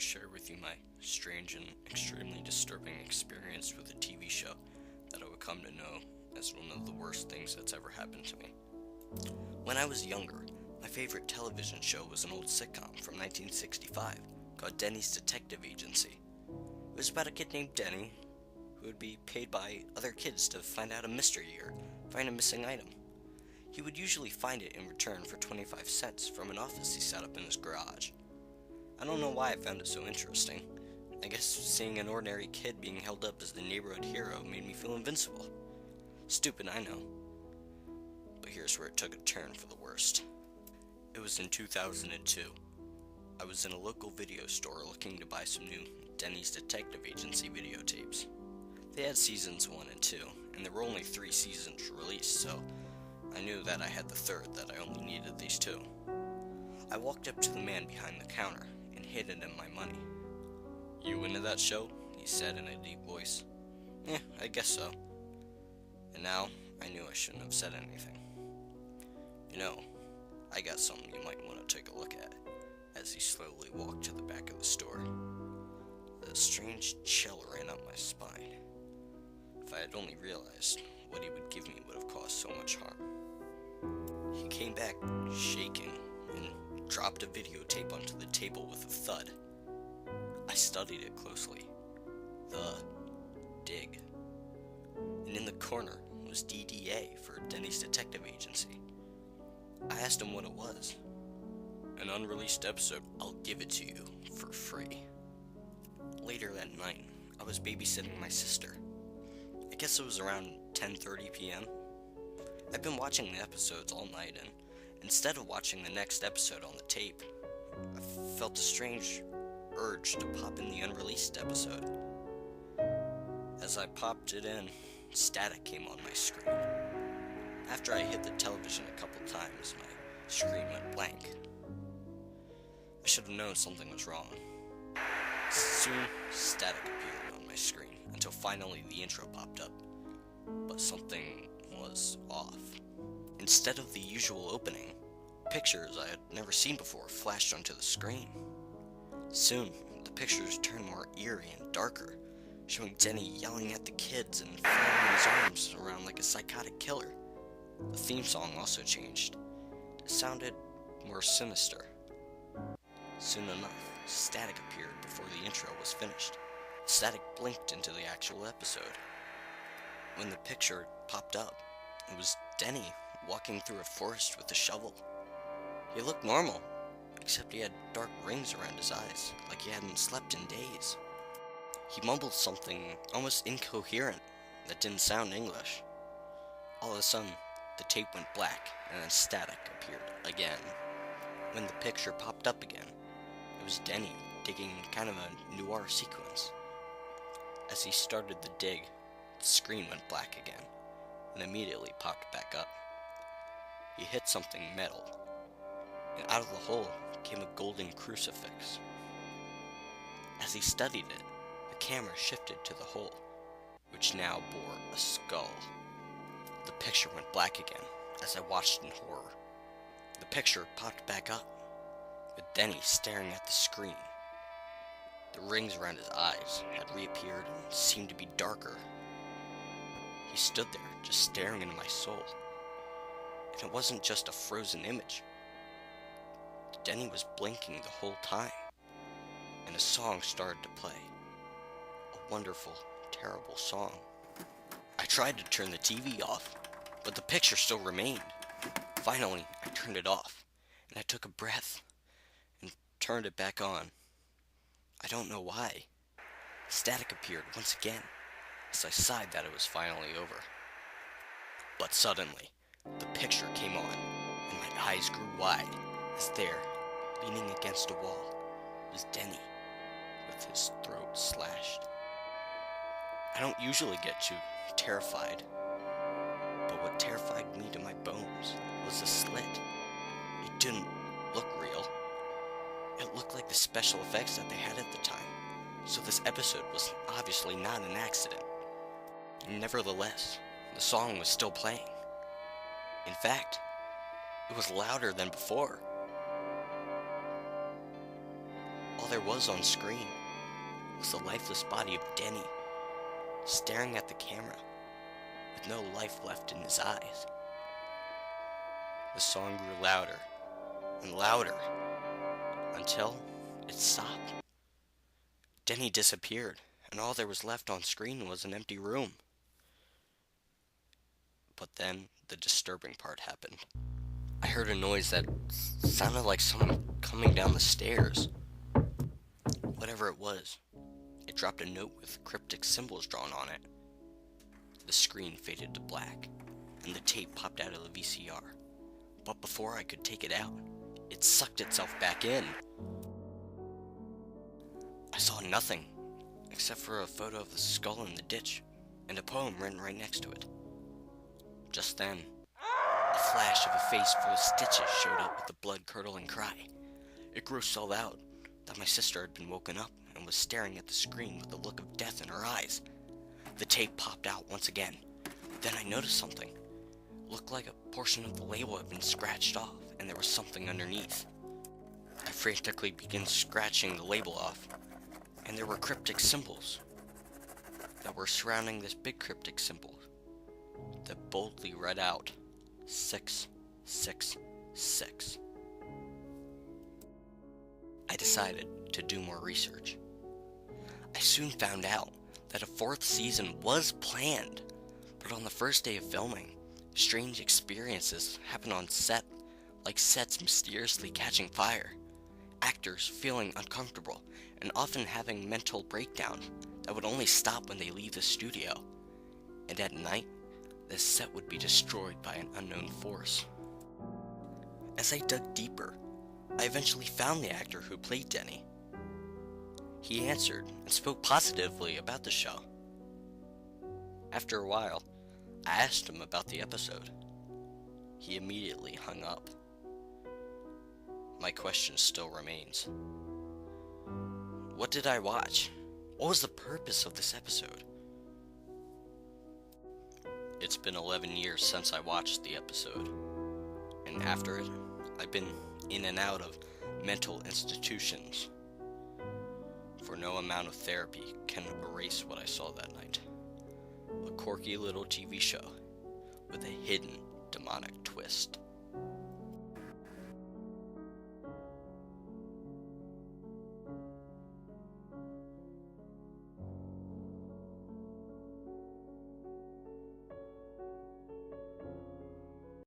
share with you my strange and extremely disturbing experience with a TV show that I would come to know as one of the worst things that's ever happened to me. When I was younger, my favorite television show was an old sitcom from 1965 called Denny's Detective Agency. It was about a kid named Denny who would be paid by other kids to find out a mystery or find a missing item. He would usually find it in return for 25 cents from an office he set up in his garage. I don't know why I found it so interesting. I guess seeing an ordinary kid being held up as the neighborhood hero made me feel invincible. Stupid, I know. But here's where it took a turn for the worst. It was in 2002. I was in a local video store looking to buy some new Denny's Detective Agency videotapes. They had seasons 1 and 2, and there were only 3 seasons released, so I knew that I had the third, that I only needed these 2. I walked up to the man behind the counter and handed him my money. "You into that show?" he said in a deep voice. I guess so." And now I knew I shouldn't have said anything. "You know, I got something you might want to take a look at," as he slowly walked to the back of the store. A strange chill ran up my spine. If I had only realized what he would give me would have caused so much harm. He came back shaking and dropped a videotape onto the table with a thud. I studied it closely. The Dig. And in the corner was DDA for Denny's Detective Agency. I asked him what it was. "An unreleased episode. I'll give it to you for free." Later that night, I was babysitting my sister. I guess it was around 10:30 p.m. I'd been watching the episodes all night, and instead of watching the next episode on the tape, I felt a strange urge to pop in the unreleased episode. As I popped it in, static came on my screen. After I hit the television a couple times, my screen went blank. I should have known something was wrong. Soon, static appeared on my screen, until finally the intro popped up. But something was off. Instead of the usual opening, pictures I had never seen before flashed onto the screen. Soon, the pictures turned more eerie and darker, showing Denny yelling at the kids and flailing his arms around like a psychotic killer. The theme song also changed. It sounded more sinister. Soon enough, static appeared before the intro was finished. Static blinked into the actual episode. When the picture popped up, it was Denny walking through a forest with a shovel. He looked normal, except he had dark rings around his eyes, like he hadn't slept in days. He mumbled something almost incoherent that didn't sound English. All of a sudden, the tape went black, and then static appeared again. When the picture popped up again, it was Denny digging kind of a noir sequence. As he started the dig, the screen went black again, and immediately popped back up. He hit something metal, and out of the hole came a golden crucifix. As he studied it, the camera shifted to the hole, which now bore a skull. The picture went black again as I watched in horror. The picture popped back up, with Denny staring at the screen. The rings around his eyes had reappeared and seemed to be darker. He stood there, just staring into my soul. And it wasn't just a frozen image. Denny was blinking the whole time, and a song started to play. A wonderful, terrible song. I tried to turn the TV off, but the picture still remained. Finally, I turned it off, and I took a breath and turned it back on. I don't know why. Static appeared once again, as I sighed that it was finally over. But suddenly, the picture came on, and my eyes grew wide, as there, leaning against a wall, was Denny, with his throat slashed. I don't usually get too terrified, but what terrified me to my bones was the slit. It didn't look real. It looked like the special effects that they had at the time, so this episode was obviously not an accident. Nevertheless, the song was still playing. In fact, it was louder than before. all there was on screen was the lifeless body of Denny, staring at the camera, with no life left in his eyes. The song grew louder and louder until it stopped. Denny disappeared, and all there was left on screen was an empty room. But then the disturbing part happened. I heard a noise that sounded like someone coming down the stairs. Whatever it was, it dropped a note with cryptic symbols drawn on it. The screen faded to black, and the tape popped out of the VCR. But before I could take it out, it sucked itself back in. I saw nothing, except for a photo of the skull in the ditch, and a poem written right next to it. Just then, a flash of a face full of stitches showed up with a blood-curdling cry. It grew so loud that my sister had been woken up and was staring at the screen with a look of death in her eyes. The tape popped out once again. Then I noticed something. It looked like a portion of the label had been scratched off, and there was something underneath. I frantically began scratching the label off, and there were cryptic symbols that were surrounding this big cryptic symbol that boldly read out 666. I decided to do more research. I soon found out that a fourth season was planned, but on the first day of filming, strange experiences happened on set, like sets mysteriously catching fire, actors feeling uncomfortable, and often having mental breakdowns that would only stop when they leave the studio. And at night, the set would be destroyed by an unknown force. As I dug deeper, I eventually found the actor who played Denny. He answered and spoke positively about the show. After a while, I asked him about the episode. He immediately hung up. My question still remains. What did I watch? What was the purpose of this episode? It's been 11 years since I watched the episode, and after it, I've been in and out of mental institutions, for no amount of therapy can erase what I saw that night. A quirky little TV show with a hidden demonic twist.